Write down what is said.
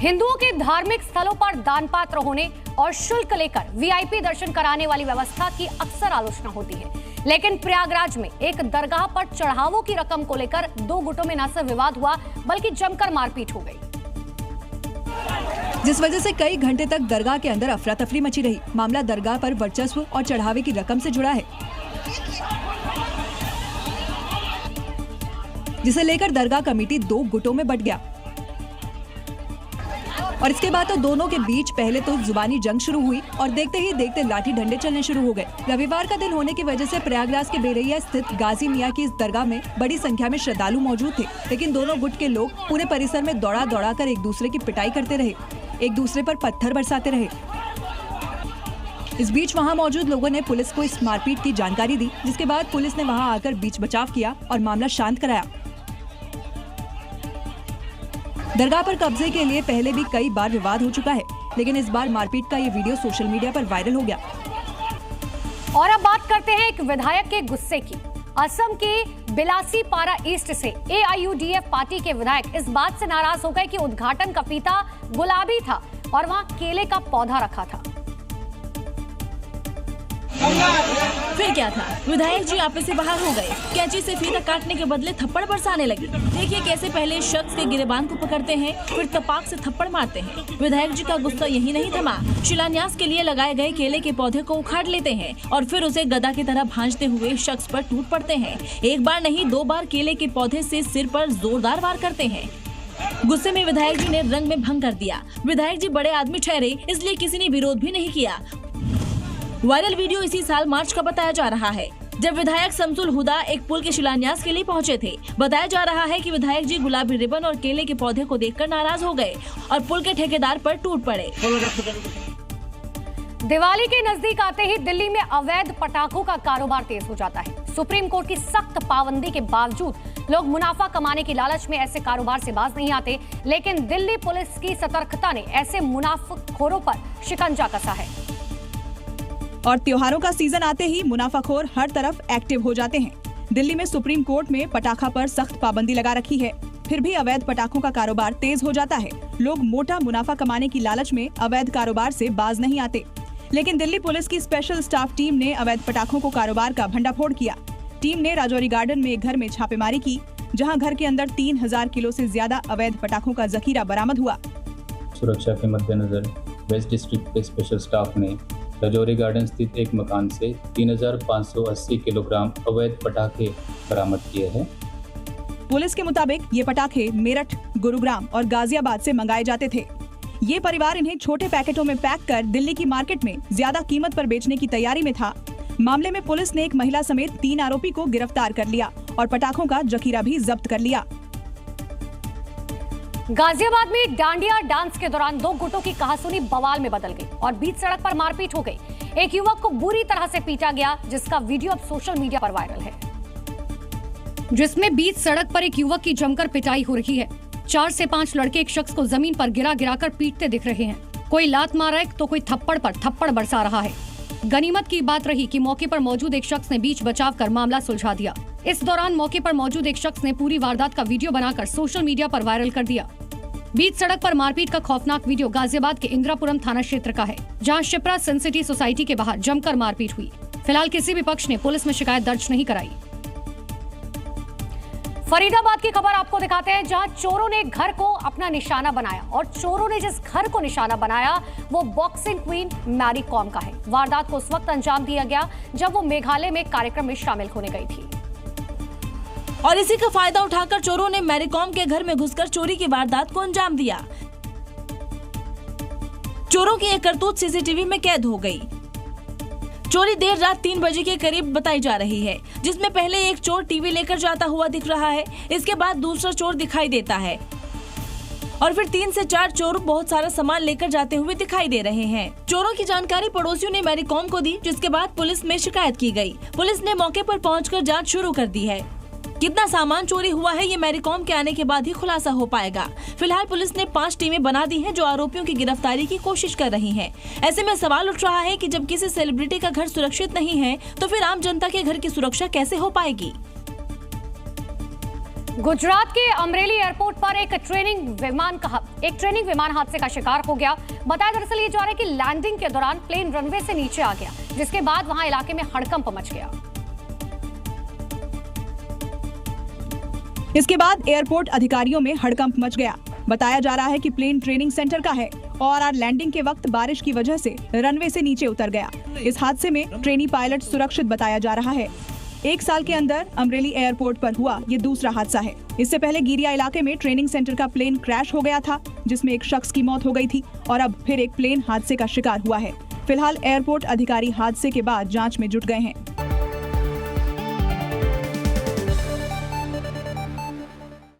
हिंदुओं के धार्मिक स्थलों पर दान पात्र होने और शुल्क लेकर वीआईपी दर्शन कराने वाली व्यवस्था की अक्सर आलोचना होती है, लेकिन प्रयागराज में एक दरगाह पर चढ़ावों की रकम को लेकर दो गुटों में न सिर्फ विवाद हुआ बल्कि जमकर मारपीट हो गई, जिस वजह से कई घंटे तक दरगाह के अंदर अफरा तफरी मची रही। मामला दरगाह पर वर्चस्व और चढ़ावे की रकम से जुड़ा है, जिसे लेकर दरगाह कमेटी दो गुटों में बंट गया और इसके बाद तो दोनों के बीच पहले तो जुबानी जंग शुरू हुई और देखते ही देखते लाठी डंडे चलने शुरू हो गए। रविवार का दिन होने की वजह से प्रयागराज के बेरैया स्थित गाजी मियां की इस दरगाह में बड़ी संख्या में श्रद्धालु मौजूद थे, लेकिन दोनों गुट के लोग पूरे परिसर में दौड़ा दौड़ा कर एक दूसरे की पिटाई करते रहे, एक दूसरे पर पत्थर बरसाते रहे। इस बीच वहाँ मौजूद लोगों ने पुलिस को इस मारपीट की जानकारी दी, जिसके बाद पुलिस ने वहाँ आकर बीच बचाव किया और मामला शांत कराया। दरगाह पर कब्जे के लिए पहले भी कई बार विवाद हो चुका है, लेकिन इस बार मारपीट का ये वीडियो सोशल मीडिया पर वायरल हो गया। और अब बात करते हैं एक विधायक के गुस्से की। असम के बिलासीपारा ईस्ट से एआईयूडीएफ पार्टी के विधायक इस बात से नाराज हो गए कि उद्घाटन का फीता गुलाबी था और वहां केले का पौधा रखा था। फिर क्या था, विधायक जी आपस से बाहर हो गए, कैंची से फीता काटने के बदले थप्पड़ बरसाने लगे। देखिए कैसे पहले इस शख्स के गिरेबान को पकड़ते हैं, फिर तपाक से थप्पड़ मारते हैं। विधायक जी का गुस्सा यही नहीं थमा, शिलान्यास के लिए लगाए गए केले के पौधे को उखाड़ लेते हैं और फिर उसे गदा की तरह भांजते हुए शख्स पर टूट पड़ते हैं। एक बार नहीं दो बार केले के पौधे से सिर पर जोरदार वार करते हैं। गुस्से में विधायक जी ने रंग में भंग कर दिया। विधायक जी बड़े आदमी ठहरे, इसलिए किसी ने विरोध भी नहीं किया। वायरल वीडियो इसी साल मार्च का बताया जा रहा है, जब विधायक शमसुल हुदा एक पुल के शिलान्यास के लिए पहुंचे थे। बताया जा रहा है कि विधायक जी गुलाबी रिबन और केले के पौधे को देखकर नाराज हो गए और पुल के ठेकेदार पर टूट पड़े। दिवाली के नजदीक आते ही दिल्ली में अवैध पटाखों का कारोबार तेज हो जाता है। सुप्रीम कोर्ट की सख्त पाबंदी के बावजूद लोग मुनाफा कमाने की लालच में ऐसे कारोबार से बाज नहीं आते, लेकिन दिल्ली पुलिस की सतर्कता ने ऐसे मुनाफाखोरों पर शिकंजा कसा है। और त्योहारों का सीजन आते ही मुनाफाखोर हर तरफ एक्टिव हो जाते हैं। दिल्ली में सुप्रीम कोर्ट में पटाखा पर सख्त पाबंदी लगा रखी है, फिर भी अवैध पटाखों का कारोबार तेज हो जाता है। लोग मोटा मुनाफा कमाने की लालच में अवैध कारोबार से बाज नहीं आते, लेकिन दिल्ली पुलिस की स्पेशल स्टाफ टीम ने अवैध पटाखों को कारोबार का भंडाफोड़ किया। टीम ने राजौरी गार्डन में एक घर में छापेमारी की, जहाँ घर के अंदर 3000 किलो से ज्यादा अवैध पटाखों का जखीरा बरामद हुआ। सुरक्षा के मद्देनजर वेस्ट डिस्ट्रिक्ट के स्पेशल स्टाफ ने राजौरी गार्डन स्थित एक मकान से 3580 किलोग्राम अवैध पटाखे बरामद किए हैं। पुलिस के मुताबिक ये पटाखे मेरठ, गुरुग्राम और गाजियाबाद से मंगाए जाते थे। ये परिवार इन्हें छोटे पैकेटों में पैक कर दिल्ली की मार्केट में ज्यादा कीमत पर बेचने की तैयारी में था। मामले में पुलिस ने एक महिला समेत 3 आरोपी को गिरफ्तार कर लिया और पटाखों का जखीरा भी जब्त कर लिया। गाजियाबाद में डांडिया डांस के दौरान दो गुटों की कहासुनी बवाल में बदल गई और बीच सड़क पर मारपीट हो गई। एक युवक को बुरी तरह से पीटा गया, जिसका वीडियो अब सोशल मीडिया पर वायरल है, जिसमें बीच सड़क पर एक युवक की जमकर पिटाई हो रही है। 4 से 5 लड़के एक शख्स को जमीन पर गिरा कर पीटते दिख रहे हैं। कोई लात मार रहा है तो कोई थप्पड़ पर थप्पड़ बरसा रहा है। गनीमत की बात रही कि मौके पर मौजूद एक शख्स ने बीच बचाव कर मामला सुलझा दिया। इस दौरान मौके पर मौजूद एक शख्स ने पूरी वारदात का वीडियो बनाकर सोशल मीडिया पर वायरल कर दिया। बीच सड़क पर मारपीट का खौफनाक वीडियो गाजियाबाद के इंदिरापुरम थाना क्षेत्र का है, जहां शिप्रा सिटी सोसाइटी के बाहर जमकर मारपीट हुई। फिलहाल किसी भी पक्ष ने पुलिस में शिकायत दर्ज नहीं कराई। फरीदाबाद की खबर आपको दिखाते हैं, जहां चोरों ने घर को अपना निशाना बनाया और चोरों ने जिस घर को निशाना बनाया वो बॉक्सिंग क्वीन मैरी कॉम का है। वारदात को उस वक्त अंजाम दिया गया जब वो मेघालय में कार्यक्रम में शामिल होने गई थी और इसी का फायदा उठाकर चोरों ने मैरी कॉम के घर में घुसकर चोरी की वारदात को अंजाम दिया। चोरों की एक करतूत सीसीटीवी में कैद हो गई। चोरी देर रात 3 बजे के करीब बताई जा रही है, जिसमें पहले एक चोर टीवी लेकर जाता हुआ दिख रहा है, इसके बाद दूसरा चोर दिखाई देता है और फिर 3 से 4 चोर बहुत सारा सामान लेकर जाते हुए दिखाई दे रहे हैं। चोरों की जानकारी पड़ोसियों ने मैरी कॉम को दी, जिसके बाद पुलिस में शिकायत की गई। पुलिस ने मौके पर पहुंचकर जांच शुरू कर दी है। कितना सामान चोरी हुआ है ये मैरी कॉम के आने के बाद ही खुलासा हो पाएगा। फिलहाल पुलिस ने 5 टीमें बना दी हैं, जो आरोपियों की गिरफ्तारी की कोशिश कर रही हैं। ऐसे में सवाल उठ रहा है कि जब किसी सेलिब्रिटी का घर सुरक्षित नहीं है, तो फिर आम जनता के घर की सुरक्षा कैसे हो पाएगी। गुजरात के अमरेली एयरपोर्ट पर एक ट्रेनिंग विमान हादसे का शिकार हो गया। बताया दरअसल ये जा रहा है कि लैंडिंग के दौरान प्लेन रनवे से नीचे आ गया, जिसके बाद वहां इलाके में हड़कंप मच गया। इसके बाद एयरपोर्ट अधिकारियों में हड़कंप मच गया। बताया जा रहा है कि प्लेन ट्रेनिंग सेंटर का है और लैंडिंग के वक्त बारिश की वजह से रनवे से नीचे उतर गया। इस हादसे में ट्रेनी पायलट सुरक्षित बताया जा रहा है। 1 साल के अंदर अमरेली एयरपोर्ट पर हुआ ये दूसरा हादसा है। इससे पहले गिरिया इलाके में ट्रेनिंग सेंटर का प्लेन क्रैश हो गया था, जिसमें एक शख्स की मौत हो गई थी और अब फिर एक प्लेन हादसे का शिकार हुआ है। फिलहाल एयरपोर्ट अधिकारी हादसे के बाद जांच में जुट गए हैं।